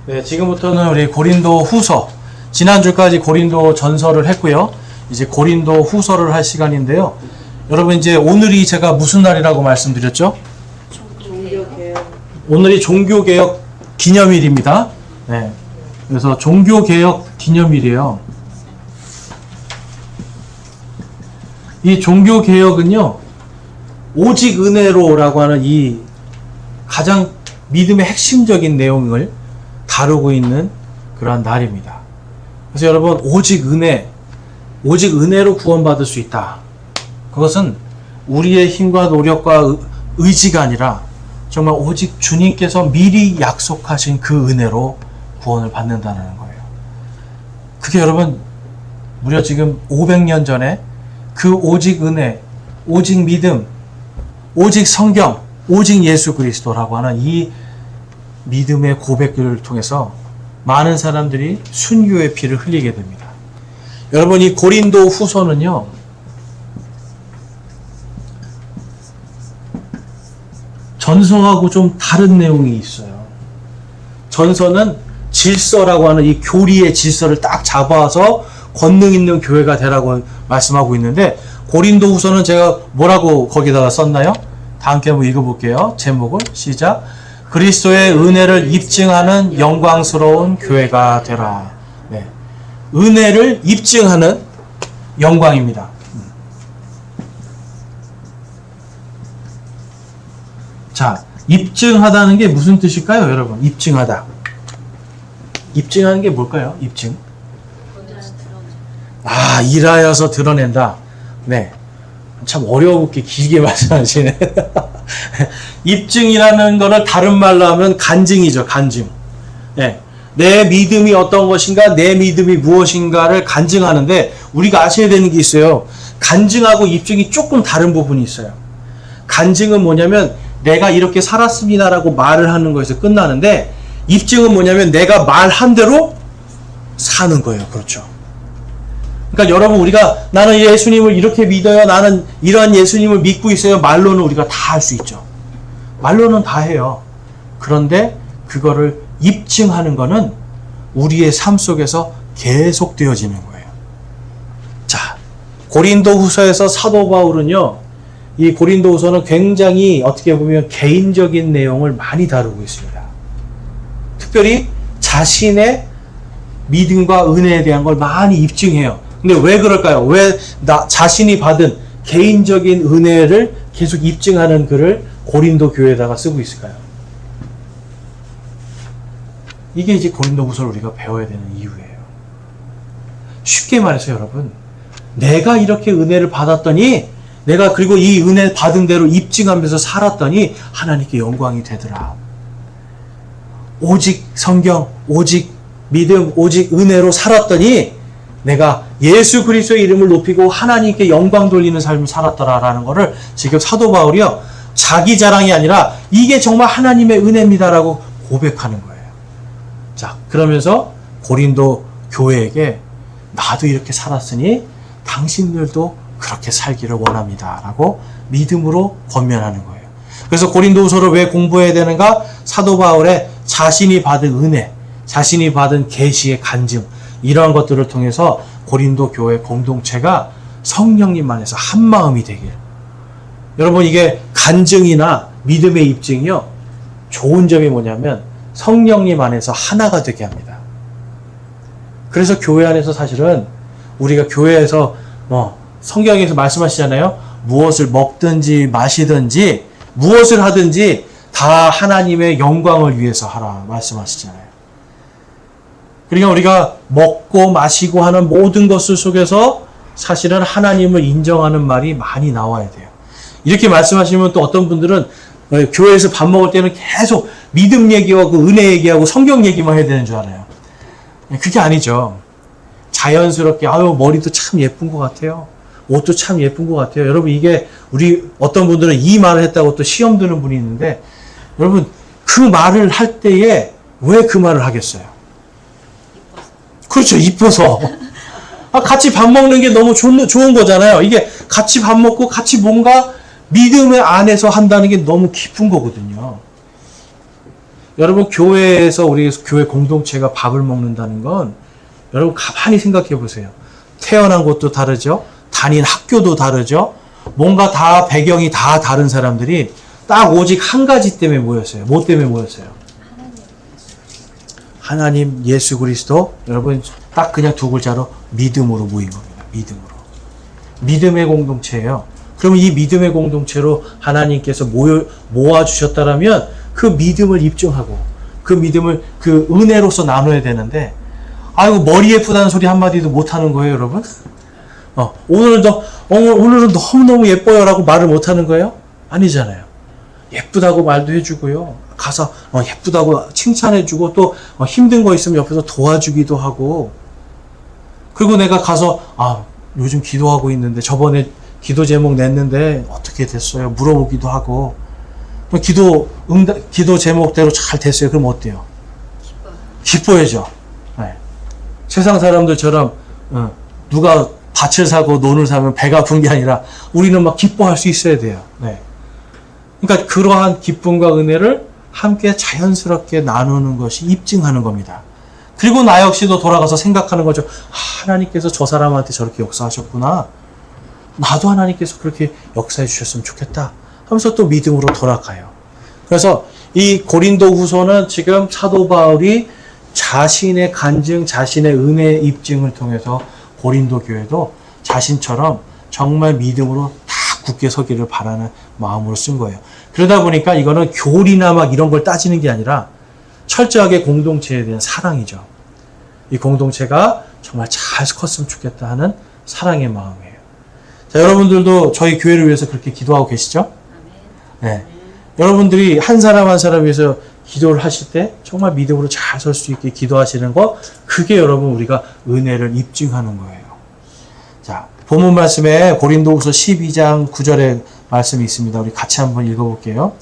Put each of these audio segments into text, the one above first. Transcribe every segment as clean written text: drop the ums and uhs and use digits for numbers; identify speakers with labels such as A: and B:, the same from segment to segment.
A: 네, 지금부터는 우리 고린도 후서, 지난주까지 고린도 전서를 했고요. 이제 고린도 후서를 할 시간인데요. 여러분, 이제 오늘이 제가 무슨 날이라고 말씀드렸죠?
B: 종교개혁.
A: 오늘이 종교개혁 기념일입니다. 네. 그래서 종교개혁 기념일이에요. 이 종교개혁은요, 오직 은혜로라고 하는 이 가장 믿음의 핵심적인 내용을 다루고 있는 그러한 날입니다. 그래서 여러분, 오직 은혜로 구원받을 수 있다. 그것은 우리의 힘과 노력과 의지가 아니라 정말 오직 주님께서 미리 약속하신 그 은혜로 구원을 받는다는 거예요. 그게 여러분, 무려 지금 500년 전에 그 오직 은혜, 오직 믿음, 오직 성경, 오직 예수 그리스도라고 하는 이 믿음의 고백들을 통해서 많은 사람들이 순교의 피를 흘리게 됩니다. 여러분, 이 고린도 후서는요, 전서하고 좀 다른 내용이 있어요. 전서는 질서라고 하는 이 교리의 질서를 딱 잡아서 권능 있는 교회가 되라고 말씀하고 있는데, 고린도 후서는 제가 뭐라고 거기다가 썼나요? 다 함께 한번 읽어볼게요. 제목을 시작. 그리스도의 은혜를 입증하는 영광스러운 교회가 되라. 네. 은혜를 입증하는 영광입니다. 자, 입증하다는 게 무슨 뜻일까요, 여러분? 입증하다. 입증하는 게 뭘까요? 입증. 일하여서 드러낸다. 네. 참 어렵게 길게 말씀하시네. 입증이라는 거를 다른 말로 하면 간증이죠, 간증. 네. 내 믿음이 어떤 것인가, 내 믿음이 무엇인가를 간증하는데, 우리가 아셔야 되는 게 있어요. 간증하고 입증이 조금 다른 부분이 있어요. 간증은 뭐냐면, 내가 이렇게 살았습니다라고 말을 하는 거에서 끝나는데, 입증은 뭐냐면, 내가 말한 대로 사는 거예요. 그렇죠. 그러니까 여러분, 우리가 나는 예수님을 이렇게 믿어요, 나는 이러한 예수님을 믿고 있어요, 말로는 우리가 다 할 수 있죠. 말로는 다 해요. 그런데 그거를 입증하는 거는 우리의 삶 속에서 계속 되어지는 거예요. 자, 고린도 후서에서 사도 바울은요, 이 고린도 후서는 굉장히 어떻게 보면 개인적인 내용을 많이 다루고 있습니다. 특별히 자신의 믿음과 은혜에 대한 걸 많이 입증해요. 근데 왜 그럴까요? 왜 자신이 받은 개인적인 은혜를 계속 입증하는 글을 고린도 교회에다가 쓰고 있을까요? 이게 이제 고린도 후서를 우리가 배워야 되는 이유예요. 쉽게 말해서 여러분, 내가 이렇게 은혜를 받았더니, 내가 그리고 이 은혜 받은 대로 입증하면서 살았더니 하나님께 영광이 되더라. 오직 성경, 오직 믿음, 오직 은혜로 살았더니 내가 예수 그리스도의 이름을 높이고 하나님께 영광 돌리는 삶을 살았더라라는 것을 지금 사도 바울이요, 자기 자랑이 아니라 이게 정말 하나님의 은혜입니다라고 고백하는 거예요. 자, 그러면서 고린도 교회에게 나도 이렇게 살았으니 당신들도 그렇게 살기를 원합니다라고 믿음으로 권면하는 거예요. 그래서 고린도후서를 왜 공부해야 되는가? 사도 바울의 자신이 받은 은혜, 자신이 받은 계시의 간증, 이러한 것들을 통해서 고린도 교회 공동체가 성령님 안에서 한 마음이 되길. 여러분, 이게 간증이나 믿음의 입증이요, 좋은 점이 뭐냐면 성령님 안에서 하나가 되게 합니다. 그래서 교회 안에서 사실은 우리가 교회에서 성경에서 말씀하시잖아요. 무엇을 먹든지 마시든지 무엇을 하든지 다 하나님의 영광을 위해서 하라 말씀하시잖아요. 그러니까 우리가 먹고 마시고 하는 모든 것을 속에서 사실은 하나님을 인정하는 말이 많이 나와야 돼요. 이렇게 말씀하시면 또 어떤 분들은 교회에서 밥 먹을 때는 계속 믿음 얘기하고 은혜 얘기하고 성경 얘기만 해야 되는 줄 알아요. 그게 아니죠. 자연스럽게 머리도 참 예쁜 것 같아요. 옷도 참 예쁜 것 같아요. 여러분, 이게 우리 어떤 분들은 이 말을 했다고 또 시험 드는 분이 있는데, 여러분, 그 말을 할 때에 왜 그 말을 하겠어요? 그렇죠. 이뻐서. 같이 밥 먹는 게 너무 좋은 거잖아요. 이게 같이 밥 먹고 같이 뭔가 믿음의 안에서 한다는 게 너무 깊은 거거든요. 여러분 교회에서 우리 교회 공동체가 밥을 먹는다는 건 여러분 가만히 생각해 보세요. 태어난 곳도 다르죠. 다닌 학교도 다르죠. 뭔가 다 배경이 다 다른 사람들이 딱 오직 한 가지 때문에 모였어요. 뭐 때문에 모였어요? 하나님 예수 그리스도. 여러분 딱 그냥 두 글자로 믿음으로 모인 겁니다. 믿음으로. 믿음의 공동체예요. 그러면 이 믿음의 공동체로 하나님께서 모아주셨다라면 그 믿음을 입증하고 그 믿음을 그 은혜로서 나눠야 되는데, 아이고 머리 예쁘다는 소리 한마디도 못하는 거예요 여러분. 오늘은 너무너무 예뻐요라고 말을 못하는 거예요? 아니잖아요. 예쁘다고 말도 해주고요. 가서 예쁘다고 칭찬해주고 또 힘든 거 있으면 옆에서 도와주기도 하고, 그리고 내가 가서 요즘 기도하고 있는데 저번에 기도 제목 냈는데 어떻게 됐어요? 물어보기도 하고, 기도 제목대로 잘 됐어요. 그럼 어때요? 기뻐야죠. 네. 세상 사람들처럼 누가 밭을 사고 논을 사면 배가 아픈 게 아니라 우리는 막 기뻐할 수 있어야 돼요. 네. 그러니까 그러한 기쁨과 은혜를 함께 자연스럽게 나누는 것이 입증하는 겁니다. 그리고 나 역시도 돌아가서 생각하는 거죠. 하나님께서 저 사람한테 저렇게 역사하셨구나. 나도 하나님께서 그렇게 역사해 주셨으면 좋겠다 하면서 또 믿음으로 돌아가요. 그래서 이 고린도 후서는 지금 사도 바울이 자신의 간증, 자신의 은혜 입증을 통해서 고린도 교회도 자신처럼 정말 믿음으로 다 굳게 서기를 바라는 마음으로 쓴 거예요. 그러다 보니까 이거는 교리나 막 이런 걸 따지는 게 아니라 철저하게 공동체에 대한 사랑이죠. 이 공동체가 정말 잘 컸으면 좋겠다 하는 사랑의 마음이에요. 자, 여러분들도 저희 교회를 위해서 그렇게 기도하고 계시죠? 네. 여러분들이 한 사람 한 사람 위해서 기도를 하실 때 정말 믿음으로 잘 설 수 있게 기도하시는 거, 그게 여러분 우리가 은혜를 입증하는 거예요. 자, 본문 말씀에 고린도후서 12장 9절에 말씀이 있습니다. 우리 같이 한번 읽어볼게요.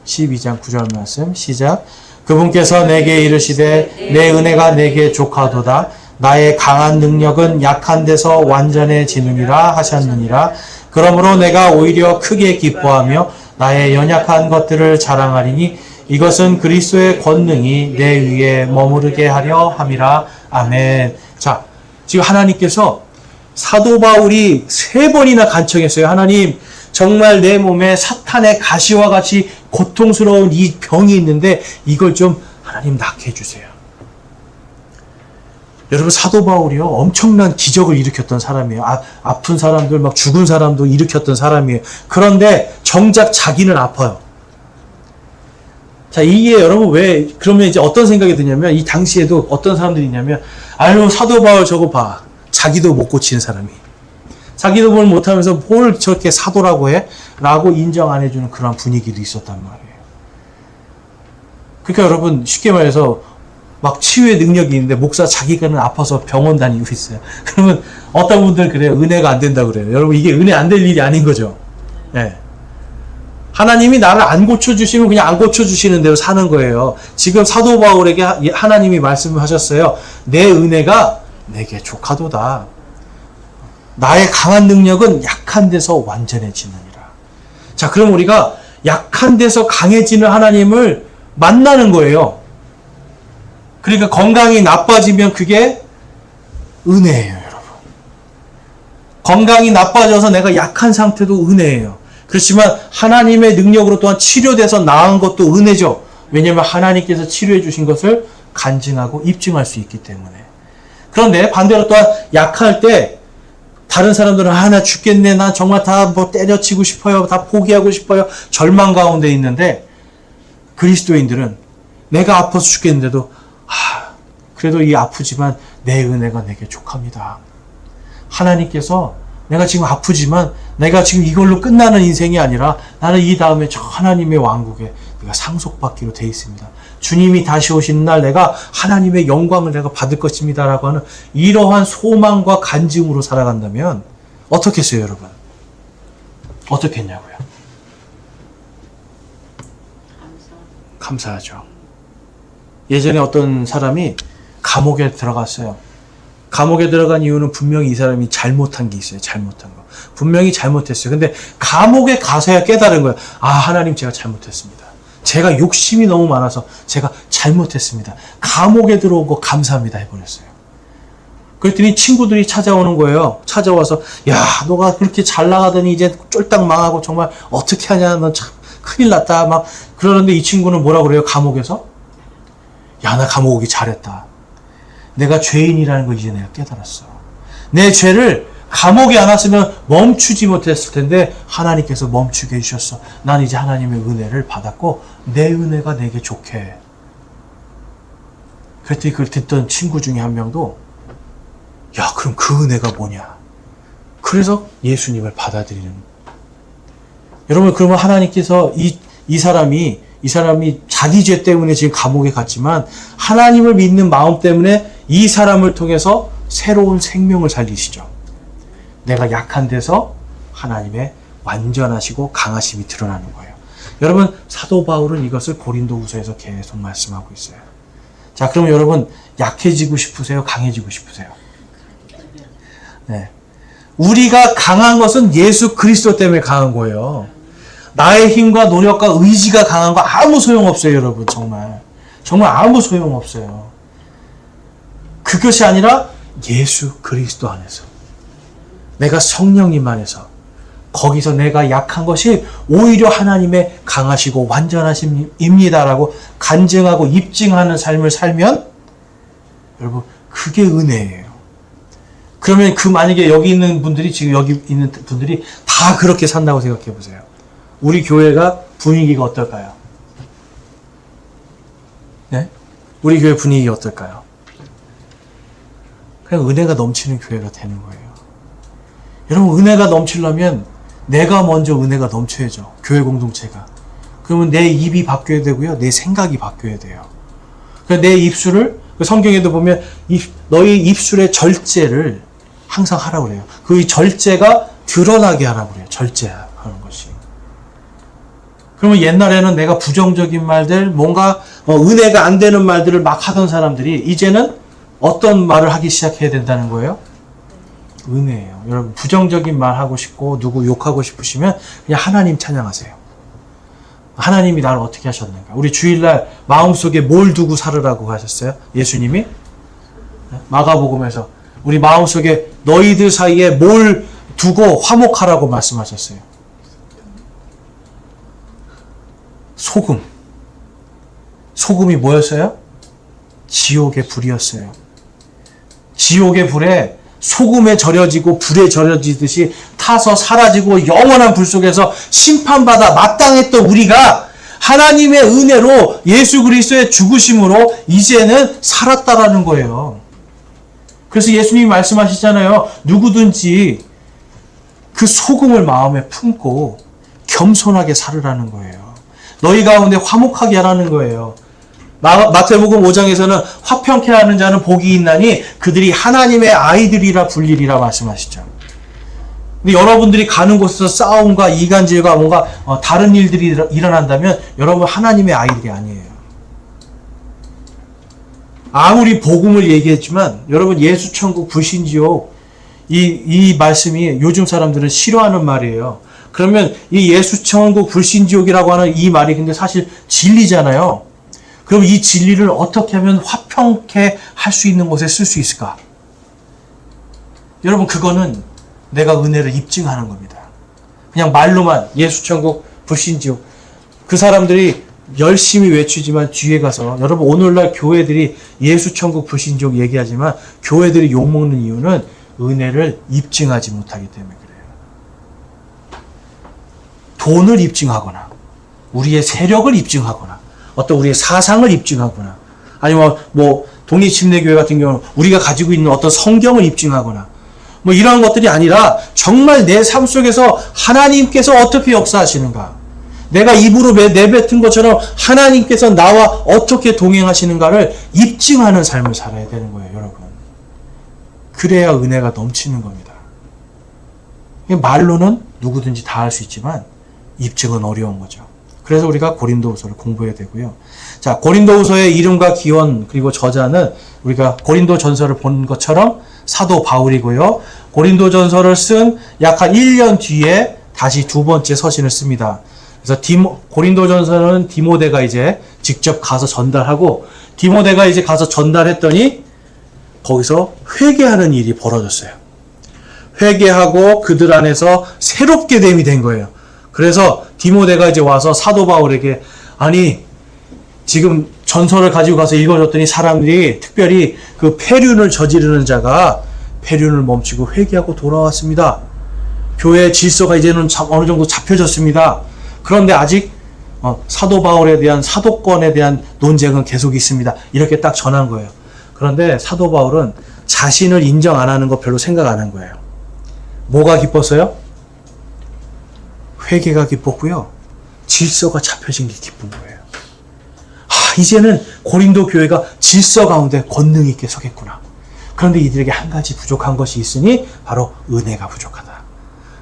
A: 12장 9절 말씀 시작. 그분께서 내게 이르시되 내 은혜가 내게 족하도다. 나의 강한 능력은 약한 데서 완전해지느니라 하셨느니라. 그러므로 내가 오히려 크게 기뻐하며 나의 연약한 것들을 자랑하리니 이것은 그리스도의 권능이 내 위에 머무르게 하려 함이라. 아멘. 자, 지금 하나님께서 사도 바울이 3번이나 간청했어요. 하나님, 정말 내 몸에 사탄의 가시와 같이 고통스러운 이 병이 있는데 이걸 좀 하나님 낫게 해주세요. 여러분, 사도 바울이요, 엄청난 기적을 일으켰던 사람이에요. 아픈 사람들, 막 죽은 사람도 일으켰던 사람이에요. 그런데 정작 자기는 아파요. 자, 이게 여러분 그러면 이제 어떤 생각이 드냐면, 이 당시에도 어떤 사람들이 있냐면, 아유, 사도 바울 저거 봐. 자기도 못 고치는 사람이. 자기도 뭘 못하면서 뭘 저렇게 사도라고 해? 라고 인정 안 해주는 그런 분위기도 있었단 말이에요. 그러니까 여러분, 쉽게 말해서 막 치유의 능력이 있는데 목사 자기가는 아파서 병원 다니고 있어요. 그러면 어떤 분들 그래요. 은혜가 안 된다 그래요. 여러분, 이게 은혜 안 될 일이 아닌 거죠. 네. 하나님이 나를 안 고쳐주시면 그냥 안 고쳐주시는 대로 사는 거예요. 지금 사도 바울에게 하나님이 말씀을 하셨어요. 내 은혜가 내게 족하도다. 나의 강한 능력은 약한 데서 완전해지느니라. 자, 그럼 우리가 약한 데서 강해지는 하나님을 만나는 거예요. 그러니까 건강이 나빠지면 그게 은혜예요, 여러분. 건강이 나빠져서 내가 약한 상태도 은혜예요. 그렇지만 하나님의 능력으로 또한 치료돼서 나은 것도 은혜죠. 왜냐하면 하나님께서 치료해 주신 것을 간증하고 입증할 수 있기 때문에. 그런데 반대로 또한 약할 때 다른 사람들은 나 죽겠네, 나 정말 다 뭐 때려치고 싶어요, 다 포기하고 싶어요, 절망 가운데 있는데, 그리스도인들은 내가 아파서 죽겠는데도 그래도 이 아프지만 내 은혜가 내게 족합니다. 하나님께서 내가 지금 아프지만 내가 지금 이걸로 끝나는 인생이 아니라 나는 이 다음에 저 하나님의 왕국에 내가 상속받기로 돼 있습니다. 주님이 다시 오시는 날 내가 하나님의 영광을 내가 받을 것입니다 라고 하는 이러한 소망과 간증으로 살아간다면 어떻겠어요, 여러분? 어떻겠냐고요? 감사하죠. 예전에 어떤 사람이 감옥에 들어갔어요. 감옥에 들어간 이유는 분명히 이 사람이 잘못한 게 있어요. 잘못한 거. 분명히 잘못했어요. 근데 감옥에 가서야 깨달은 거예요. 하나님 제가 잘못했습니다. 제가 욕심이 너무 많아서 제가 잘못했습니다. 감옥에 들어온 거 감사합니다 해버렸어요. 그랬더니 친구들이 찾아오는 거예요. 찾아와서 야 너가 그렇게 잘 나가더니 이제 쫄딱 망하고 정말 어떻게 하냐 너 참 큰일 났다 막 그러는데 이 친구는 뭐라 그래요? 감옥에서 야 나 감옥 오기 잘했다. 내가 죄인이라는 걸 이제 내가 깨달았어. 내 죄를 감옥에 안 왔으면 멈추지 못했을 텐데 하나님께서 멈추게 해주셨어. 난 이제 하나님의 은혜를 받았고 내 은혜가 내게 좋게. 그랬더니 그걸 듣던 친구 중에 한 명도 야 그럼 그 은혜가 뭐냐. 그래서 예수님을 받아들이는. 여러분 그러면 하나님께서 이 사람이 자기 죄 때문에 지금 감옥에 갔지만 하나님을 믿는 마음 때문에 이 사람을 통해서 새로운 생명을 살리시죠. 내가 약한 데서 하나님의 완전하시고 강하심이 드러나는 거예요. 여러분 사도 바울은 이것을 고린도후서에서 계속 말씀하고 있어요. 자, 그러면 여러분 약해지고 싶으세요? 강해지고 싶으세요? 네. 우리가 강한 것은 예수 그리스도 때문에 강한 거예요. 나의 힘과 노력과 의지가 강한 거 아무 소용없어요, 여러분. 정말 아무 소용없어요. 그것이 아니라 예수 그리스도 안에서 내가 성령님 안에서 거기서 내가 약한 것이 오히려 하나님의 강하시고 완전하심입니다라고 간증하고 입증하는 삶을 살면 여러분 그게 은혜예요. 그러면 만약에 여기 있는 분들이 지금 여기 있는 분들이 다 그렇게 산다고 생각해 보세요. 우리 교회가 분위기가 어떨까요? 네? 우리 교회 분위기가 어떨까요? 그냥 은혜가 넘치는 교회가 되는 거예요. 여러분 은혜가 넘치려면 내가 먼저 은혜가 넘쳐야죠. 교회 공동체가. 그러면 내 입이 바뀌어야 되고요. 내 생각이 바뀌어야 돼요. 그러니까 내 입술을 성경에도 보면 너희 입술의 절제를 항상 하라고 그래요. 그 절제가 드러나게 하라고 그래요. 절제하는 것이. 그러면 옛날에는 내가 부정적인 말들, 뭔가 은혜가 안 되는 말들을 막 하던 사람들이 이제는 어떤 말을 하기 시작해야 된다는 거예요? 은혜예요. 여러분 부정적인 말 하고 싶고 누구 욕하고 싶으시면 그냥 하나님 찬양하세요. 하나님이 나를 어떻게 하셨는가. 우리 주일날 마음속에 뭘 두고 살으라고 하셨어요? 예수님이 마가복음에서 우리 마음속에 너희들 사이에 뭘 두고 화목하라고 말씀하셨어요. 소금이 뭐였어요? 지옥의 불이었어요. 지옥의 불에 소금에 절여지고 불에 절여지듯이 타서 사라지고 영원한 불 속에서 심판받아 마땅했던 우리가 하나님의 은혜로 예수 그리스도의 죽으심으로 이제는 살았다라는 거예요. 그래서 예수님이 말씀하시잖아요. 누구든지 그 소금을 마음에 품고 겸손하게 살으라는 거예요. 너희 가운데 화목하게 하라는 거예요. 마태복음 5장에서는 화평케 하는 자는 복이 있나니 그들이 하나님의 아이들이라 불리리라 말씀하시죠. 근데 여러분들이 가는 곳에서 싸움과 이간질과 뭔가 다른 일들이 일어난다면 여러분 하나님의 아이들이 아니에요. 아무리 복음을 얘기했지만 여러분 예수 천국 불신지옥 이 말씀이 요즘 사람들은 싫어하는 말이에요. 그러면 이 예수 천국 불신지옥이라고 하는 이 말이 근데 사실 진리잖아요. 그럼 이 진리를 어떻게 하면 화평케 할 수 있는 곳에 쓸 수 있을까? 여러분 그거는 내가 은혜를 입증하는 겁니다. 그냥 말로만 예수 천국 불신지옥 그 사람들이 열심히 외치지만 뒤에 가서 여러분 오늘날 교회들이 예수 천국 불신지옥 얘기하지만 교회들이 욕먹는 이유는 은혜를 입증하지 못하기 때문에 그래요. 돈을 입증하거나 우리의 세력을 입증하거나 어떤 우리의 사상을 입증하거나 아니면 뭐 독립침례교회 같은 경우는 우리가 가지고 있는 어떤 성경을 입증하거나 뭐 이러한 것들이 아니라 정말 내 삶 속에서 하나님께서 어떻게 역사하시는가 내가 입으로 내뱉은 것처럼 하나님께서 나와 어떻게 동행하시는가를 입증하는 삶을 살아야 되는 거예요, 여러분. 그래야 은혜가 넘치는 겁니다. 말로는 누구든지 다 할 수 있지만 입증은 어려운 거죠. 그래서 우리가 고린도후서를 공부해야 되고요. 자, 고린도후서의 이름과 기원 그리고 저자는 우리가 고린도전서를 본 것처럼 사도 바울이고요. 고린도전서를 쓴 약 한 1년 뒤에 다시 두 번째 서신을 씁니다. 그래서 고린도전서는 디모데가 이제 직접 가서 전달하고, 디모데가 이제 가서 전달했더니 거기서 회개하는 일이 벌어졌어요. 회개하고 그들 안에서 새롭게 됨이 된 거예요. 그래서 디모데가 이제 와서 사도 바울에게, 아니 지금 전서를 가지고 가서 읽어줬더니 사람들이 특별히 그 폐륜을 저지르는 자가 폐륜을 멈추고 회개하고 돌아왔습니다. 교회의 질서가 이제는 어느 정도 잡혀졌습니다. 그런데 아직 사도 바울에 대한 사도권에 대한 논쟁은 계속 있습니다. 이렇게 딱 전한 거예요. 그런데 사도 바울은 자신을 인정 안 하는 거 별로 생각 안 한 거예요. 뭐가 기뻤어요? 회개가 기뻤고요. 질서가 잡혀진 게 기쁜 거예요. 이제는 고린도 교회가 질서 가운데 권능 있게 서겠구나. 그런데 이들에게 한 가지 부족한 것이 있으니 바로 은혜가 부족하다.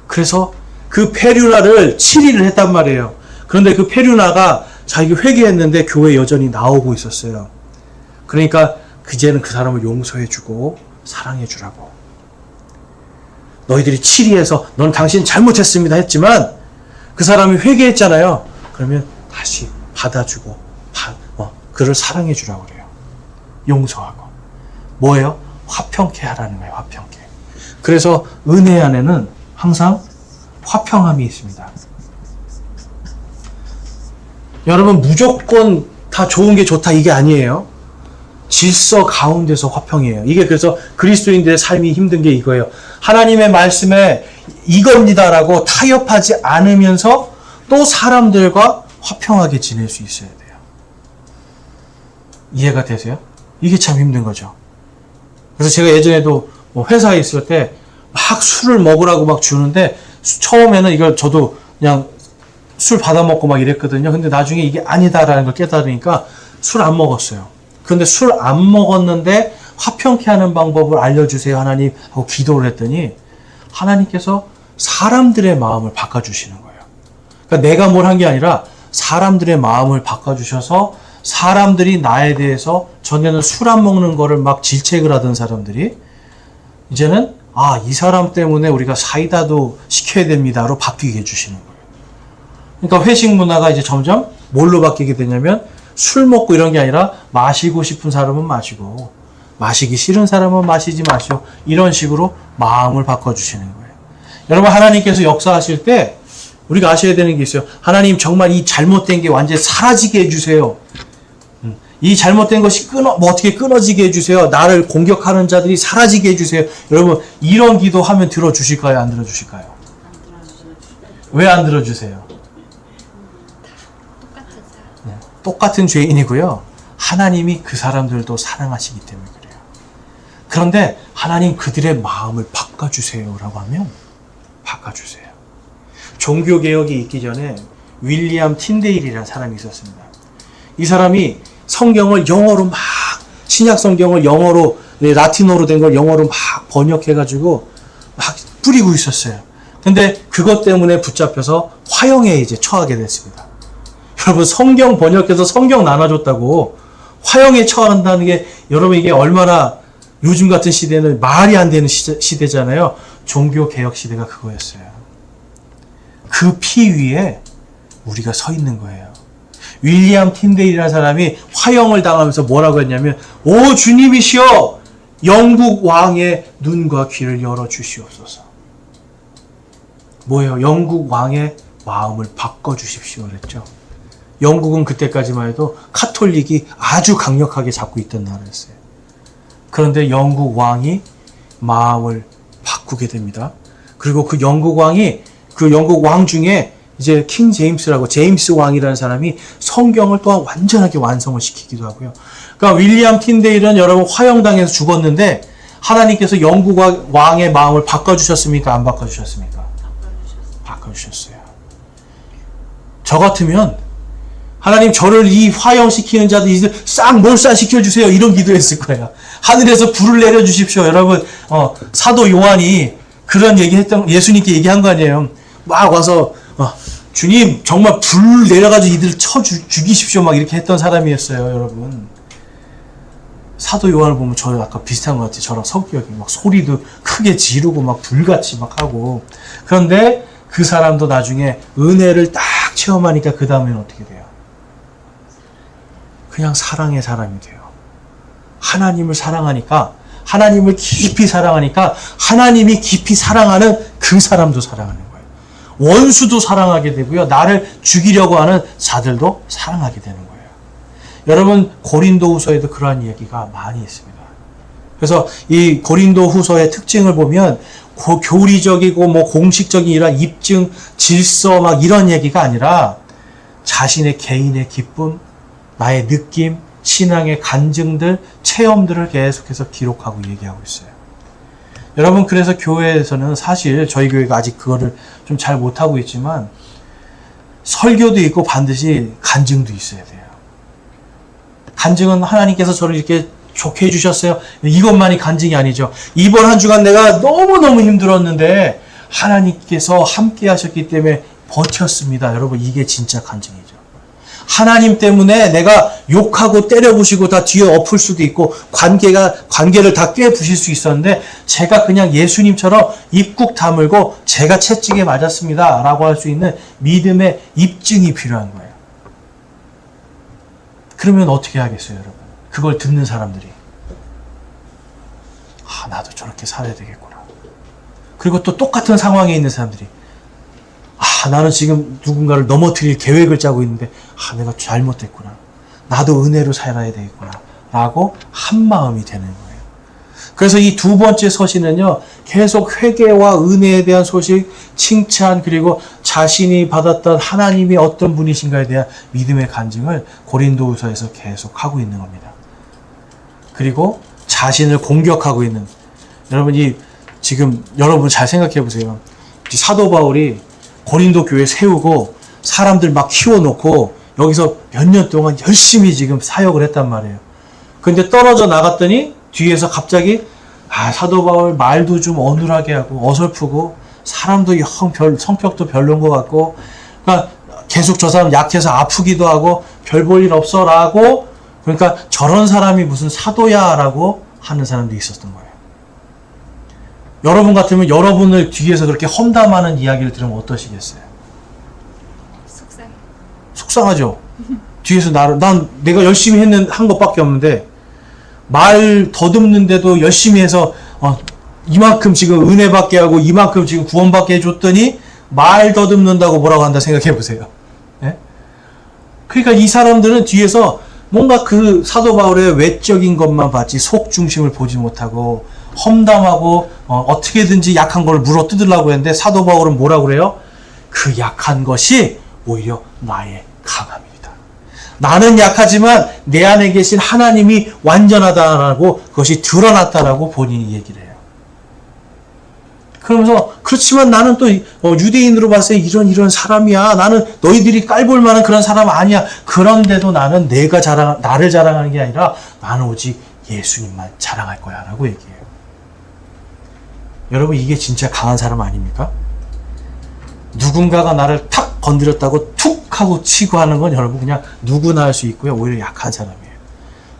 A: 그래서 그 페류나를 7일을 했단 말이에요. 그런데 그 페류나가 자기 회개했는데 교회에 여전히 나오고 있었어요. 그러니까 이제는 그 사람을 용서해주고 사랑해주라고. 너희들이 7위에서 넌 당신 잘못했습니다 했지만 그 사람이 회개했잖아요. 그러면 다시 받아주고 그를 사랑해주라고 그래요. 용서하고. 뭐예요? 화평케 하라는 거예요. 화평케. 그래서 은혜 안에는 항상 화평함이 있습니다. 여러분, 무조건 다 좋은 게 좋다 이게 아니에요. 질서 가운데서 화평이에요. 이게 그래서 그리스도인들의 삶이 힘든 게 이거예요. 하나님의 말씀에 이겁니다라고 타협하지 않으면서 또 사람들과 화평하게 지낼 수 있어야 돼요. 이해가 되세요? 이게 참 힘든 거죠. 그래서 제가 예전에도 회사에 있을 때 막 술을 먹으라고 막 주는데 처음에는 이걸 저도 그냥 술 받아 먹고 막 이랬거든요. 근데 나중에 이게 아니다라는 걸 깨달으니까 술 안 먹었어요. 근데 술 안 먹었는데 화평케 하는 방법을 알려주세요 하나님 하고 기도를 했더니 하나님께서 사람들의 마음을 바꿔주시는 거예요. 그러니까 내가 뭘 한 게 아니라 사람들의 마음을 바꿔주셔서 사람들이 나에 대해서 전에는 술 안 먹는 거를 막 질책을 하던 사람들이 이제는 이 사람 때문에 우리가 사이다도 시켜야 됩니다로 바뀌게 해주시는 거예요. 그러니까 회식 문화가 이제 점점 뭘로 바뀌게 되냐면 술 먹고 이런 게 아니라 마시고 싶은 사람은 마시고 마시기 싫은 사람은 마시지 마시오. 이런 식으로 마음을 바꿔주시는 거예요. 여러분, 하나님께서 역사하실 때 우리가 아셔야 되는 게 있어요. 하나님 정말 이 잘못된 게 완전히 사라지게 해주세요. 이 잘못된 것이 어떻게 끊어지게 해주세요. 나를 공격하는 자들이 사라지게 해주세요. 여러분, 이런 기도 하면 들어주실까요? 안 들어주실까요? 왜 안 들어주세요? 똑같은 죄인이고요. 하나님이 그 사람들도 사랑하시기 때문에 그래요. 그런데 하나님 그들의 마음을 바꿔주세요라고 하면 바꿔주세요. 종교개혁이 있기 전에 윌리엄 틴데일이라는 사람이 있었습니다. 이 사람이 성경을 영어로 막 신약 성경을 영어로 라틴어로 된 걸 영어로 막 번역해가지고 막 뿌리고 있었어요. 근데 그것 때문에 붙잡혀서 화형에 이제 처하게 됐습니다. 여러분, 성경 번역해서 성경 나눠줬다고 화형에 처한다는 게 여러분 이게 얼마나 요즘 같은 시대는 말이 안 되는 시대잖아요. 종교개혁 시대가 그거였어요. 그 피 위에 우리가 서 있는 거예요. 윌리엄 틴데일이라는 사람이 화형을 당하면서 뭐라고 했냐면 오 주님이시여 영국 왕의 눈과 귀를 열어주시옵소서. 뭐예요? 영국 왕의 마음을 바꿔주십시오 그랬죠. 영국은 그때까지만 해도 카톨릭이 아주 강력하게 잡고 있던 나라였어요. 그런데 영국 왕이 마음을 바꾸게 됩니다. 그리고 그 영국 왕 중에 이제 킹 제임스라고 제임스 왕이라는 사람이 성경을 또한 완전하게 완성을 시키기도 하고요. 그러니까 윌리엄 틴데일은 여러분 화형당해서 죽었는데 하나님께서 영국 왕의 마음을 바꿔주셨습니까? 안 바꿔주셨습니까? 바꿔주셨어요. 저 같으면 하나님 저를 이 화형시키는 자들 이제 싹 몰살시켜주세요. 이런 기도했을 거예요. 하늘에서 불을 내려주십시오. 여러분 사도 요한이 그런 얘기했던 예수님께 얘기한 거 아니에요. 막 와서 주님 정말 불 내려가지고 이들 죽이십시오 막 이렇게 했던 사람이었어요. 여러분, 사도 요한을 보면 저 아까 비슷한 것 같아요. 저랑 성격이 막 소리도 크게 지르고 막 불같이 막 하고. 그런데 그 사람도 나중에 은혜를 딱 딱 체험하니까 그 다음에는 어떻게 돼요? 그냥 사랑의 사람이 돼요. 하나님을 사랑하니까, 하나님을 깊이 사랑하니까 하나님이 깊이 사랑하는 그 사람도 사랑하는 거예요. 원수도 사랑하게 되고요. 나를 죽이려고 하는 자들도 사랑하게 되는 거예요. 여러분, 고린도후서에도 그러한 얘기가 많이 있습니다. 그래서 이 고린도후서의 특징을 보면 교리적이고 뭐 공식적인 이런 입증, 질서 막 이런 얘기가 아니라 자신의 개인의 기쁨, 나의 느낌, 신앙의 간증들, 체험들을 계속해서 기록하고 얘기하고 있어요. 여러분, 그래서 교회에서는 사실 저희 교회가 아직 그거를 좀 잘 못하고 있지만 설교도 있고 반드시 간증도 있어야 돼요. 간증은 하나님께서 저를 이렇게 좋게 해주셨어요. 이것만이 간증이 아니죠. 이번 한 주간 내가 너무너무 힘들었는데 하나님께서 함께 하셨기 때문에 버텼습니다. 여러분, 이게 진짜 간증이죠. 하나님 때문에 내가 욕하고 때려부시고 다 뒤에 엎을 수도 있고 관계를 다 깨부실 수 있었는데 제가 그냥 예수님처럼 입국 다물고 제가 채찍에 맞았습니다 라고 할 수 있는 믿음의 입증이 필요한 거예요. 그러면 어떻게 하겠어요, 여러분? 그걸 듣는 사람들이 나도 저렇게 살아야 되겠구나. 그리고 또 똑같은 상황에 있는 사람들이 나는 지금 누군가를 넘어뜨릴 계획을 짜고 있는데 내가 잘못됐구나. 나도 은혜로 살아야 되겠구나. 라고 한 마음이 되는 거예요. 그래서 이 두 번째 서신은요, 계속 회개와 은혜에 대한 소식, 칭찬, 그리고 자신이 받았던 하나님이 어떤 분이신가에 대한 믿음의 간증을 고린도후서에서 계속 하고 있는 겁니다. 그리고 자신을 공격하고 있는, 여러분 잘 생각해 보세요. 사도 바울이 고린도 교회 세우고 사람들 막 키워놓고 여기서 몇 년 동안 열심히 지금 사역을 했단 말이에요. 근데 떨어져 나갔더니 뒤에서 갑자기 사도 바울 말도 좀 어눌하게 하고 어설프고 사람도 성격도 별론 것 같고, 그러니까 계속 저 사람 약해서 아프기도 하고 별 볼 일 없어 라고, 그러니까 저런 사람이 무슨 사도야 라고 하는 사람도 있었던 거예요. 여러분 같으면 여러분을 뒤에서 그렇게 험담하는 이야기를 들으면 어떠시겠어요? 속상하죠? 뒤에서 내가 열심히 한 것밖에 없는데 말 더듬는데도 열심히 해서 이만큼 지금 은혜 받게 하고 이만큼 지금 구원 받게 해줬더니 말 더듬는다고 뭐라고 한다 생각해 보세요. 네? 그러니까 이 사람들은 뒤에서 뭔가 그 사도 바울의 외적인 것만 봤지 속 중심을 보지 못하고 험담하고 어떻게든지 약한 걸 물어 뜯으려고 했는데 사도 바울은 뭐라고 그래요? 그 약한 것이 오히려 나의 강함이다. 나는 약하지만 내 안에 계신 하나님이 완전하다라고, 그것이 드러났다라고 본인이 얘기를 해요. 그러면서 그렇지만 나는 또 유대인으로 봤을 때 이런 사람이야. 나는 너희들이 깔볼 만한 그런 사람 아니야. 그런데도 나는 나를 자랑하는 게 아니라 나는 오직 예수님만 자랑할 거야 라고 얘기해요. 여러분, 이게 진짜 강한 사람 아닙니까? 누군가가 나를 탁 건드렸다고 툭 하고 치고 하는 건 여러분 그냥 누구나 할 수 있고요. 오히려 약한 사람이에요.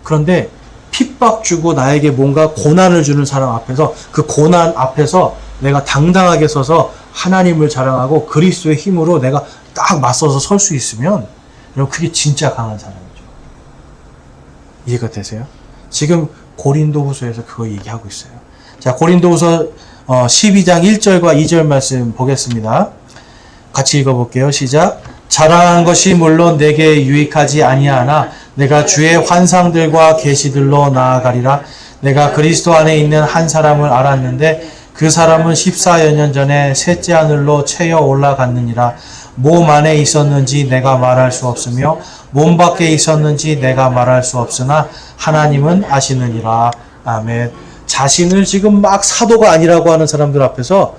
A: 그런데 핍박 주고 나에게 뭔가 고난을 주는 사람 앞에서, 그 고난 앞에서 내가 당당하게 서서 하나님을 자랑하고 그리스도의 힘으로 내가 딱 맞서서 설 수 있으면 여러분 그게 진짜 강한 사람이죠. 이해가 되세요? 지금 고린도후서에서 그거 얘기하고 있어요. 자, 고린도후서 12장 1절과 2절 말씀 보겠습니다. 같이 읽어볼게요. 시작. 자랑한 것이 물론 내게 유익하지 아니하나 내가 주의 환상들과 계시들로 나아가리라. 내가 그리스도 안에 있는 한 사람을 알았는데 그 사람은 14여 년 전에 셋째 하늘로 채여 올라갔느니라. 몸 안에 있었는지 내가 말할 수 없으며 몸 밖에 있었는지 내가 말할 수 없으나 하나님은 아시느니라. 아멘. 자신을 지금 막 사도가 아니라고 하는 사람들 앞에서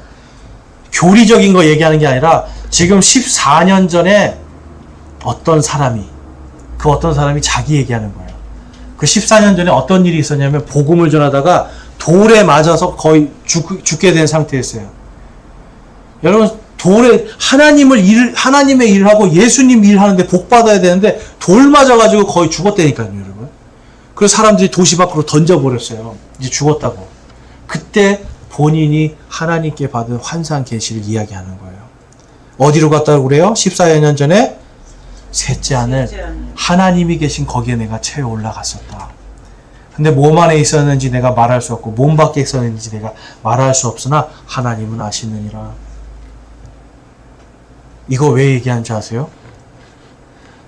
A: 교리적인 거 얘기하는 게 아니라 지금 14년 전에 어떤 사람이 자기 얘기하는 거예요. 그 14년 전에 어떤 일이 있었냐면 복음을 전하다가 돌에 맞아서 거의 죽게 된 상태였어요. 여러분, 하나님의 일을 하고 예수님 일을 하는데 복 받아야 되는데 돌 맞아가지고 거의 죽었다니까요, 여러분. 그래서 사람들이 도시 밖으로 던져버렸어요. 이제 죽었다고. 그때 본인이 하나님께 받은 환상 계시를 이야기하는 거예요. 어디로 갔다고 그래요? 14여 년 전에 셋째 하늘,
B: 셋째 하늘.
A: 하나님이 계신 거기에 내가 채워 올라갔었다. 근데 몸 안에 있었는지 내가 말할 수 없고 몸 밖에 있었는지 내가 말할 수 없으나 하나님은 아시느니라. 이거 왜 얘기하는지 아세요?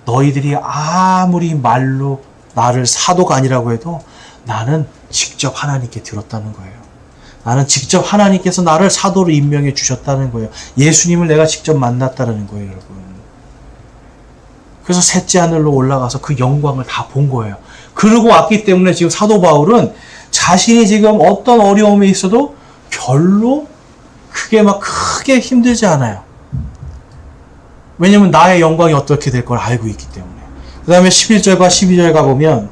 A: 너희들이 아무리 말로 나를 사도가 아니라고 해도 나는 직접 하나님께 들었다는 거예요. 나는 직접 하나님께서 나를 사도로 임명해 주셨다는 거예요. 예수님을 내가 직접 만났다는 거예요, 여러분. 그래서 셋째 하늘로 올라가서 그 영광을 다 본 거예요. 그러고 왔기 때문에 지금 사도 바울은 자신이 지금 어떤 어려움이 있어도 별로 크게 힘들지 않아요. 왜냐면 나의 영광이 어떻게 될 걸 알고 있기 때문에. 그 다음에 11절과 12절 가보면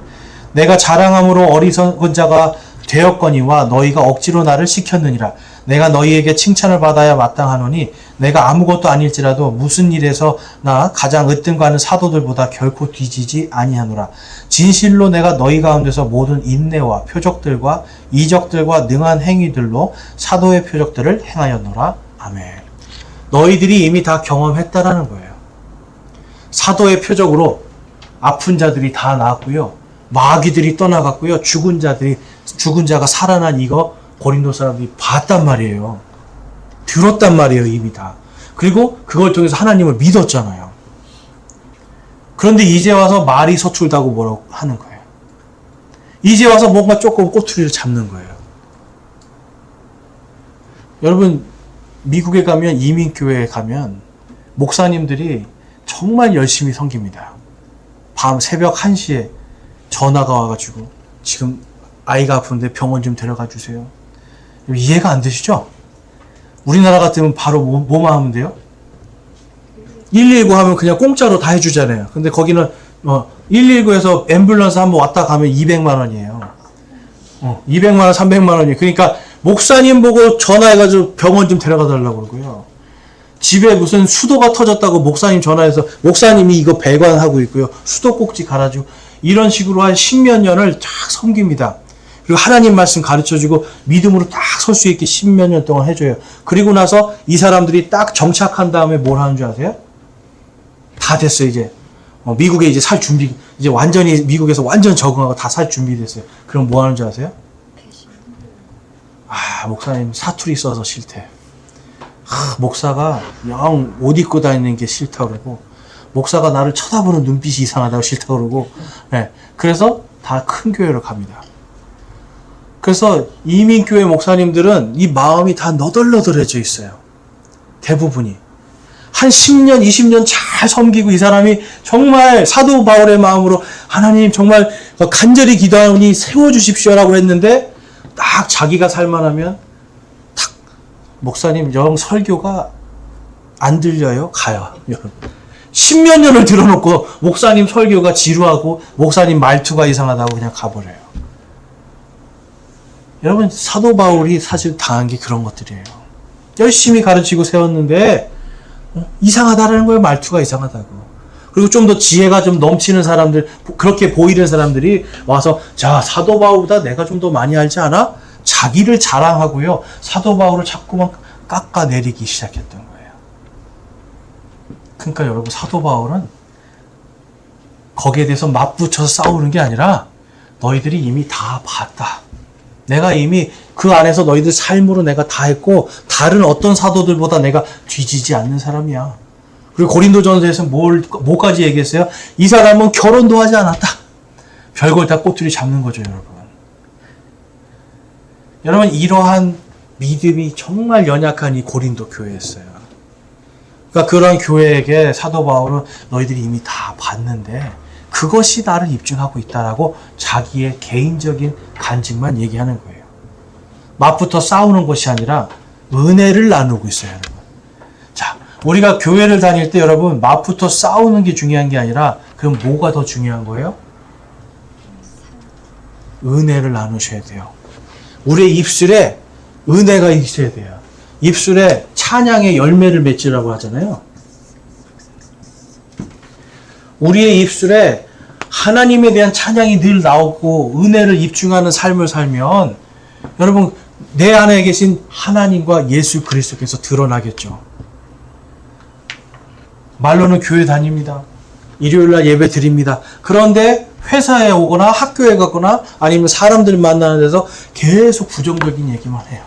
A: 내가 자랑함으로 어리석은 자가 되었거니와 너희가 억지로 나를 시켰느니라. 내가 너희에게 칭찬을 받아야 마땅하노니 내가 아무것도 아닐지라도 무슨 일에서 나 가장 으뜸가는 사도들보다 결코 뒤지지 아니하노라. 진실로 내가 너희 가운데서 모든 인내와 표적들과 이적들과 능한 행위들로 사도의 표적들을 행하였노라. 아멘. 너희들이 이미 다 경험했다라는 거예요. 사도의 표적으로 아픈 자들이 다 나았고요. 마귀들이 떠나갔고요. 죽은 자가 살아난 이거 고린도 사람들이 봤단 말이에요. 들었단 말이에요, 이미 다. 그리고 그걸 통해서 하나님을 믿었잖아요. 그런데 이제 와서 말이 서툴다고 뭐라고 하는 거예요. 이제 와서 뭔가 조금 꼬투리를 잡는 거예요. 여러분, 미국에 가면, 이민교회에 가면 목사님들이 정말 열심히 섬깁니다. 밤 새벽 1시에 전화가 와가지고 지금 아이가 아픈데 병원 좀 데려가 주세요. 이해가 안 되시죠? 우리나라 같으면 바로 뭐만 하면 돼요? 119 하면 그냥 공짜로 다 해주잖아요. 근데 거기는 119에서 앰뷸런스 한번 왔다 가면 200만 원이에요. 200만 원, 300만 원이에요. 그러니까 목사님 보고 전화해가지고 병원 좀 데려가 달라고 그러고요. 집에 무슨 수도가 터졌다고 목사님 전화해서 목사님이 이거 배관하고 있고요. 수도 꼭지 갈아주고 이런 식으로 한 10몇 년을 쫙 섬깁니다. 그리고 하나님 말씀 가르쳐주고 믿음으로 딱 설 수 있게 10몇 년 동안 해줘요. 그리고 나서 이 사람들이 딱 정착한 다음에 뭘 하는 줄 아세요? 다 됐어요, 이제. 미국에 이제 살 준비, 이제 완전히 미국에서 완전 적응하고 다 살 준비됐어요. 그럼 뭐 하는 줄 아세요? 목사님 사투리 써서 싫대. 목사가 영 옷 입고 다니는 게 싫다고 그러고, 목사가 나를 쳐다보는 눈빛이 이상하다고 싫다고 그러고, 네. 그래서 다 큰 교회로 갑니다. 그래서 이민교회 목사님들은 이 마음이 다 너덜너덜해져 있어요. 대부분이. 한 10년, 20년 잘 섬기고 이 사람이 정말 사도 바울의 마음으로 하나님 정말 간절히 기도하니 세워주십시오라고 했는데 딱 자기가 살만하면 탁 목사님 영 설교가 안 들려요? 가요. 여러분. 10몇 년을 들어놓고 목사님 설교가 지루하고 목사님 말투가 이상하다고 그냥 가버려요. 여러분, 사도 바울이 사실 당한 게 그런 것들이에요. 열심히 가르치고 세웠는데 이상하다라는 거예요. 말투가 이상하다고. 그리고 좀 더 지혜가 좀 넘치는 사람들, 그렇게 보이는 사람들이 와서 자, 사도 바울보다 내가 좀 더 많이 알지 않아? 자기를 자랑하고요. 사도 바울을 자꾸만 깎아내리기 시작했던 거예요. 그러니까 여러분, 사도 바울은 거기에 대해서 맞붙여서 싸우는 게 아니라 너희들이 이미 다 봤다. 내가 이미 그 안에서 너희들 삶으로 내가 다 했고 다른 어떤 사도들보다 내가 뒤지지 않는 사람이야. 그리고 고린도전서에서 뭐까지 얘기했어요? 이 사람은 결혼도 하지 않았다. 별걸 다 꼬투리 잡는 거죠, 여러분. 여러분, 이러한 믿음이 정말 연약한 이 고린도 교회였어요. 그러니까 그런 교회에게 사도 바울은 너희들이 이미 다 봤는데 그것이 나를 입증하고 있다라고 자기의 개인적인 간증만 얘기하는 거예요. 맞붙어 싸우는 것이 아니라 은혜를 나누고 있어요, 여러분. 자, 우리가 교회를 다닐 때 여러분, 맞붙어 싸우는 게 중요한 게 아니라 그럼 뭐가 더 중요한 거예요? 은혜를 나누셔야 돼요. 우리의 입술에 은혜가 있어야 돼요. 입술에 찬양의 열매를 맺으라고 하잖아요. 우리의 입술에 하나님에 대한 찬양이 늘 나오고 은혜를 입증하는 삶을 살면 여러분, 내 안에 계신 하나님과 예수 그리스도께서 드러나겠죠. 말로는 교회 다닙니다. 일요일날 예배 드립니다. 그런데 회사에 오거나 학교에 가거나 아니면 사람들 만나는 데서 계속 부정적인 얘기만 해요.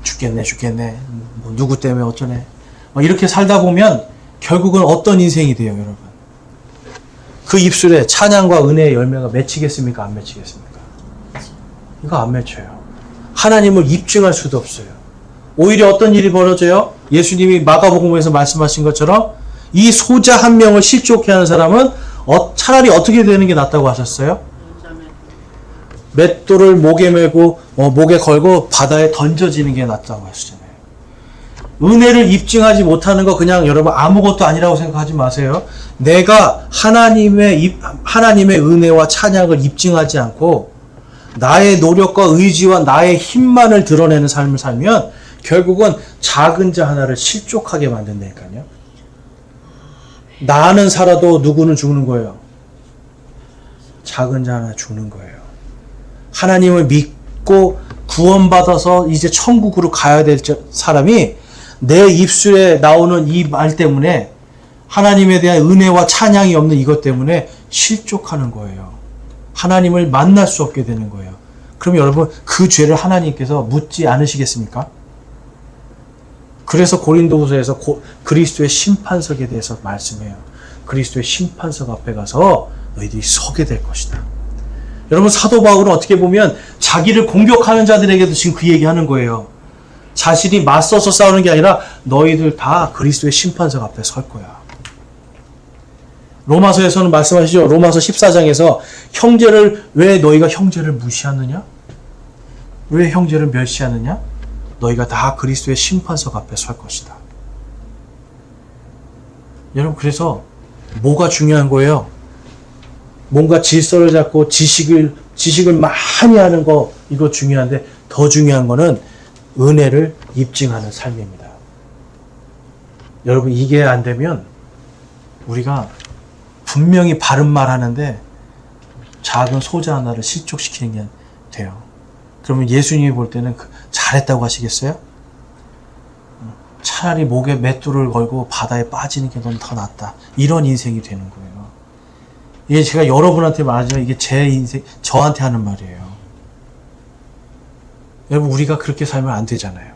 A: 죽겠네. 뭐 누구 때문에 어쩌네. 이렇게 살다 보면 결국은 어떤 인생이 돼요, 여러분? 그 입술에 찬양과 은혜의 열매가 맺히겠습니까? 안 맺히겠습니까? 이거 안 맺혀요. 하나님을 입증할 수도 없어요. 오히려 어떤 일이 벌어져요? 예수님이 마가복음에서 말씀하신 것처럼 이 소자 한 명을 실족해 하는 사람은 차라리 어떻게 되는 게 낫다고 하셨어요? 맷돌을 목에 메고 목에 걸고 바다에 던져지는 게 낫다고 하시잖아요. 은혜를 입증하지 못하는 거 그냥 여러분 아무것도 아니라고 생각하지 마세요. 내가 하나님의 은혜와 찬양을 입증하지 않고 나의 노력과 의지와 나의 힘만을 드러내는 삶을 살면 결국은 작은 자 하나를 실족하게 만든다니까요. 나는 살아도 누구는 죽는 거예요. 작은 자 하나 죽는 거예요. 하나님을 믿고 구원받아서 이제 천국으로 가야 될 사람이 내 입술에 나오는 이 말 때문에 하나님에 대한 은혜와 찬양이 없는 이것 때문에 실족하는 거예요. 하나님을 만날 수 없게 되는 거예요. 그럼 여러분 그 죄를 하나님께서 묻지 않으시겠습니까? 그래서 고린도후서에서 그리스도의 심판석에 대해서 말씀해요. 그리스도의 심판석 앞에 가서 너희들이 서게 될 것이다. 여러분 사도 바울은 어떻게 보면 자기를 공격하는 자들에게도 지금 그 얘기하는 거예요. 자신이 맞서서 싸우는 게 아니라 너희들 다 그리스도의 심판석 앞에 설 거야. 로마서에서는 말씀하시죠. 로마서 14장에서 왜 너희가 형제를 무시하느냐? 왜 형제를 멸시하느냐? 너희가 다 그리스도의 심판석 앞에 설 것이다. 여러분 그래서 뭐가 중요한 거예요? 뭔가 질서를 잡고 지식을 많이 하는 거 이거 중요한데 더 중요한 거는 은혜를 입증하는 삶입니다. 여러분 이게 안 되면 우리가 분명히 바른 말 하는데 작은 소자 하나를 실족시키는 게 돼요. 그러면 예수님이 볼 때는 잘했다고 하시겠어요? 차라리 목에 맷돌을 걸고 바다에 빠지는 게 넌 더 낫다. 이런 인생이 되는 거예요. 이게 제가 여러분한테 말하지만 이게 제 인생, 저한테 하는 말이에요. 여러분 우리가 그렇게 살면 안 되잖아요.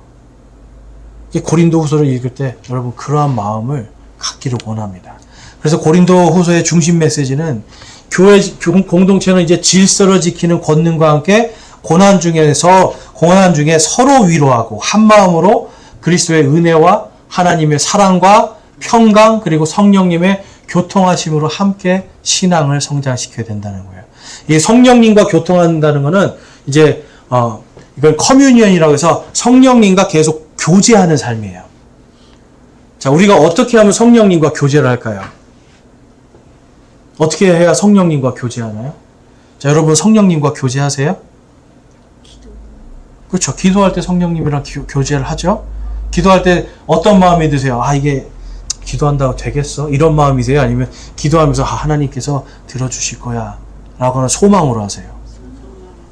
A: 고린도후서를 읽을 때 여러분 그러한 마음을 갖기를 원합니다. 그래서 고린도후서의 중심 메시지는 교회 공동체는 이제 질서를 지키는 권능과 함께 고난 중에 서로 위로하고 한 마음으로 그리스도의 은혜와 하나님의 사랑과 평강 그리고 성령님의 교통하심으로 함께 신앙을 성장시켜야 된다는 거예요. 이 성령님과 교통한다는 것은 이제 이건 커뮤니언이라고 해서 성령님과 계속 교제하는 삶이에요. 자, 우리가 어떻게 하면 성령님과 교제를 할까요? 어떻게 해야 성령님과 교제하나요? 자, 여러분 성령님과 교제하세요? 그렇죠. 기도할 때 성령님이랑 교제를 하죠. 기도할 때 어떤 마음이 드세요? 이게 기도한다고 되겠어? 이런 마음이세요? 아니면 기도하면서 하나님께서 들어주실 거야 라고 하는 소망으로 하세요?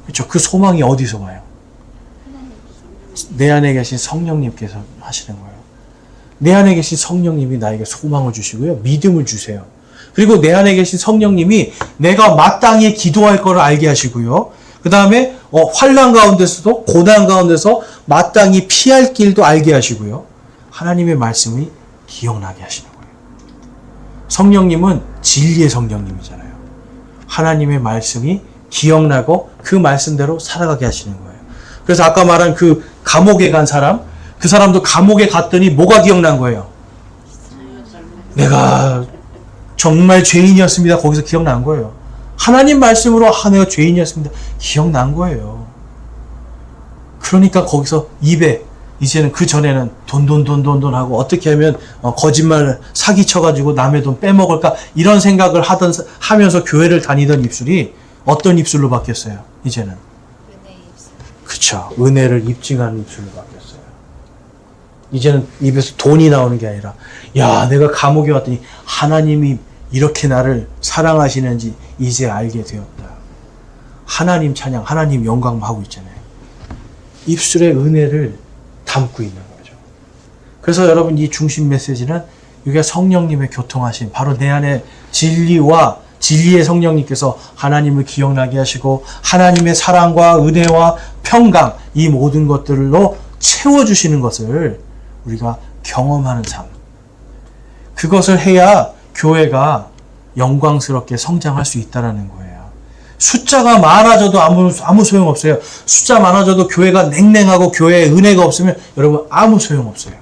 A: 그렇죠. 그 소망이 어디서 와요? 내 안에 계신 성령님께서 하시는 거예요. 내 안에 계신 성령님이 나에게 소망을 주시고요. 믿음을 주세요. 그리고 내 안에 계신 성령님이 내가 마땅히 기도할 거를 알게 하시고요. 그 다음에 환난 가운데서도 고난 가운데서 마땅히 피할 길도 알게 하시고요. 하나님의 말씀이 기억나게 하시는 거예요. 성령님은 진리의 성령님이잖아요. 하나님의 말씀이 기억나고 그 말씀대로 살아가게 하시는 거예요. 그래서 아까 말한 그 감옥에 간 사람, 그 사람도 감옥에 갔더니 뭐가 기억난 거예요? 내가 정말 죄인이었습니다. 거기서 기억난 거예요. 하나님 말씀으로 내가 죄인이었습니다. 기억난 거예요. 그러니까 거기서 입에 이제는 그 전에는 돈 하고 어떻게 하면 거짓말 사기쳐가지고 남의 돈 빼먹을까 이런 생각을 하면서 교회를 다니던 입술이 어떤 입술로 바뀌었어요? 이제는
C: 은혜의 입술.
A: 그쵸. 은혜를 입증하는 입술로 바뀌었어요. 이제는 입에서 돈이 나오는 게 아니라 야 내가 감옥에 왔더니 하나님이 이렇게 나를 사랑하시는지 이제 알게 되었다. 하나님 찬양, 하나님 영광 하고 있잖아요. 입술에 은혜를 담고 있는 거죠. 그래서 여러분 이 중심 메시지는 이게 성령님의 교통하심, 바로 내 안에 진리와 진리의 성령님께서 하나님을 기억나게 하시고 하나님의 사랑과 은혜와 평강, 이 모든 것들로 채워주시는 것을 우리가 경험하는 삶. 그것을 해야 교회가 영광스럽게 성장할 수 있다는 거예요. 숫자가 많아져도 아무 소용없어요. 숫자 많아져도 교회가 냉랭하고 교회에 은혜가 없으면 여러분 아무 소용없어요.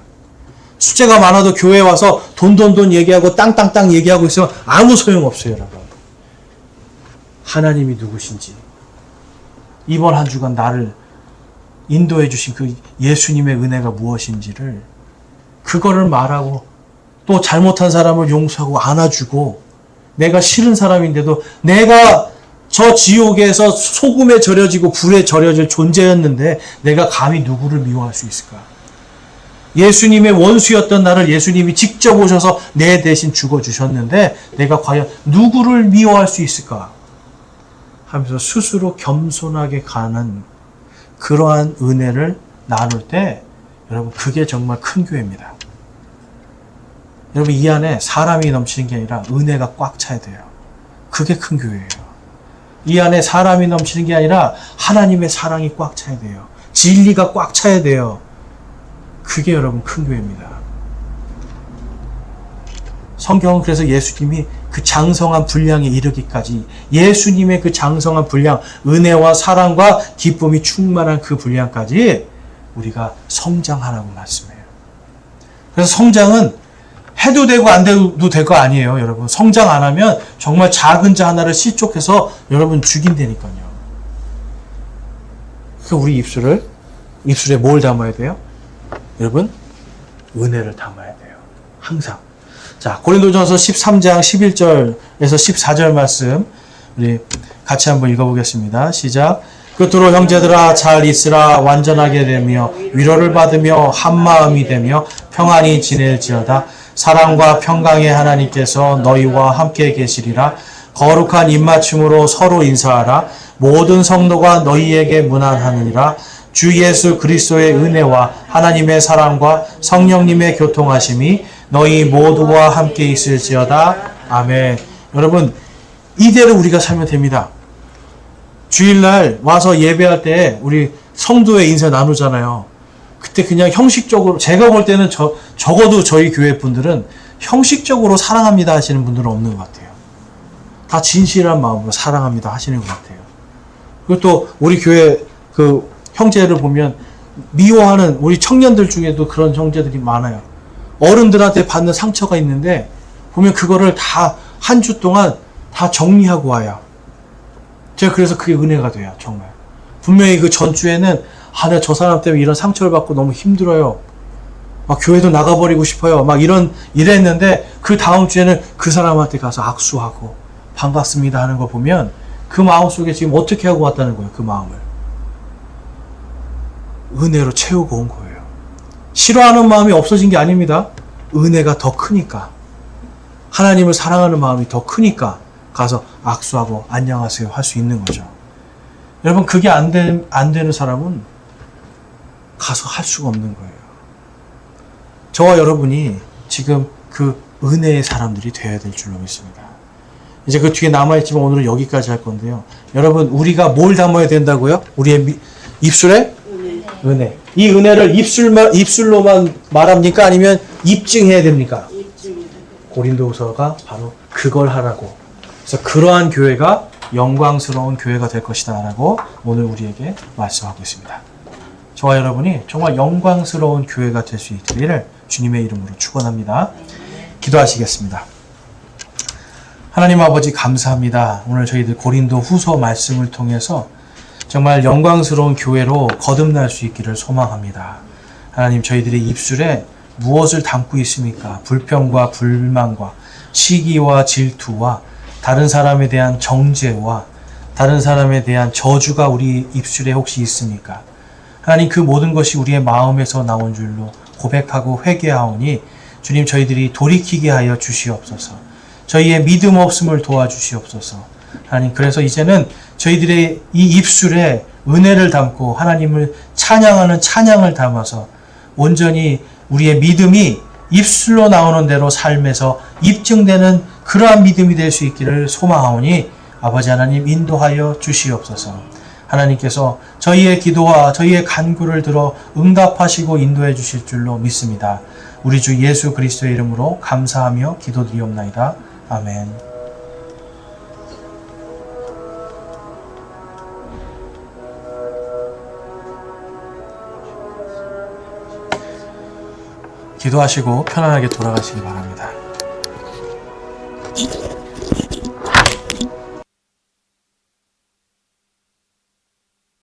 A: 숫자가 많아도 교회에 와서 돈 얘기하고 땅 얘기하고 있으면 아무 소용없어요, 여러분. 하나님이 누구신지, 이번 한 주간 나를 인도해 주신 그 예수님의 은혜가 무엇인지를 그거를 말하고 또 잘못한 사람을 용서하고 안아주고 내가 싫은 사람인데도 내가 저 지옥에서 소금에 절여지고 불에 절여질 존재였는데 내가 감히 누구를 미워할 수 있을까? 예수님의 원수였던 나를 예수님이 직접 오셔서 내 대신 죽어주셨는데 내가 과연 누구를 미워할 수 있을까? 하면서 스스로 겸손하게 가는 그러한 은혜를 나눌 때 여러분 그게 정말 큰 교회입니다. 여러분 이 안에 사람이 넘치는 게 아니라 은혜가 꽉 차야 돼요. 그게 큰 교회예요. 이 안에 사람이 넘치는 게 아니라 하나님의 사랑이 꽉 차야 돼요. 진리가 꽉 차야 돼요. 그게 여러분 큰 교회입니다. 성경은 그래서 예수님이 그 장성한 분량에 이르기까지 예수님의 그 장성한 분량, 은혜와 사랑과 기쁨이 충만한 그 분량까지 우리가 성장하라고 말씀해요. 그래서 성장은 해도 되고 안 돼도 될 거 아니에요, 여러분. 성장 안 하면 정말 작은 자 하나를 실족해서 여러분 죽인다니까요. 그러니까 우리 입술에 뭘 담아야 돼요? 여러분, 은혜를 담아야 돼요. 항상. 자, 고린도전서 13장 11절에서 14절 말씀 우리 같이 한번 읽어보겠습니다. 시작. 끝으로 형제들아 잘 있으라. 완전하게 되며 위로를 받으며 한마음이 되며 평안히 지낼지어다. 사랑과 평강의 하나님께서 너희와 함께 계시리라. 거룩한 입맞춤으로 서로 인사하라. 모든 성도가 너희에게 문안하느니라. 주 예수 그리스도의 은혜와 하나님의 사랑과 성령님의 교통하심이 너희 모두와 함께 있을지어다. 아멘. 여러분, 이대로 우리가 살면 됩니다. 주일날 와서 예배할 때 우리 성도의 인사 나누잖아요. 그때 그냥 형식적으로, 제가 볼 때는 적어도 저희 교회 분들은 형식적으로 사랑합니다 하시는 분들은 없는 것 같아요. 다 진실한 마음으로 사랑합니다 하시는 것 같아요. 그리고 또 우리 교회 그 형제를 보면 미워하는 우리 청년들 중에도 그런 형제들이 많아요. 어른들한테 받는 상처가 있는데 보면 그거를 다 한 주 동안 다 정리하고 와요. 제가 그래서 그게 은혜가 돼요, 정말. 분명히 그 전주에는 내가 저 사람 때문에 이런 상처를 받고 너무 힘들어요. 막 교회도 나가버리고 싶어요. 막 이랬는데 그 다음 주에는 그 사람한테 가서 악수하고 반갑습니다 하는 거 보면 그 마음속에 지금 어떻게 하고 왔다는 거예요, 그 마음을. 은혜로 채우고 온 거예요. 싫어하는 마음이 없어진 게 아닙니다. 은혜가 더 크니까. 하나님을 사랑하는 마음이 더 크니까 가서 악수하고 안녕하세요 할 수 있는 거죠. 여러분 그게 안 되는 사람은 가서 할 수가 없는 거예요. 저와 여러분이 지금 그 은혜의 사람들이 되어야 될 줄로 믿습니다. 이제 그 뒤에 남아있지만 오늘은 여기까지 할 건데요. 여러분 우리가 뭘 담아야 된다고요? 우리의 입술에? 은혜. 이 은혜를 입술로만 말합니까? 아니면 입증해야 됩니까? 고린도후서가 바로 그걸 하라고. 그래서 그러한 교회가 영광스러운 교회가 될 것이다 라고 오늘 우리에게 말씀하고 있습니다. 저와 여러분이 정말 영광스러운 교회가 될 수 있기를 주님의 이름으로 축원합니다. 기도하시겠습니다. 하나님 아버지 감사합니다. 오늘 저희들 고린도후서 말씀을 통해서 정말 영광스러운 교회로 거듭날 수 있기를 소망합니다. 하나님 저희들의 입술에 무엇을 담고 있습니까? 불평과 불만과 시기와 질투와 다른 사람에 대한 정죄와 다른 사람에 대한 저주가 우리 입술에 혹시 있습니까? 하나님 그 모든 것이 우리의 마음에서 나온 줄로 고백하고 회개하오니 주님 저희들이 돌이키게 하여 주시옵소서. 저희의 믿음 없음을 도와주시옵소서. 하나님 그래서 이제는 저희들의 이 입술에 은혜를 담고 하나님을 찬양하는 찬양을 담아서 온전히 우리의 믿음이 입술로 나오는 대로 삶에서 입증되는 그러한 믿음이 될 수 있기를 소망하오니 아버지 하나님 인도하여 주시옵소서. 하나님께서 저희의 기도와 저희의 간구를 들어 응답하시고 인도해 주실 줄로 믿습니다. 우리 주 예수 그리스도의 이름으로 감사하며 기도드리옵나이다. 아멘. 기도하시고 편안하게 돌아가시기 바랍니다.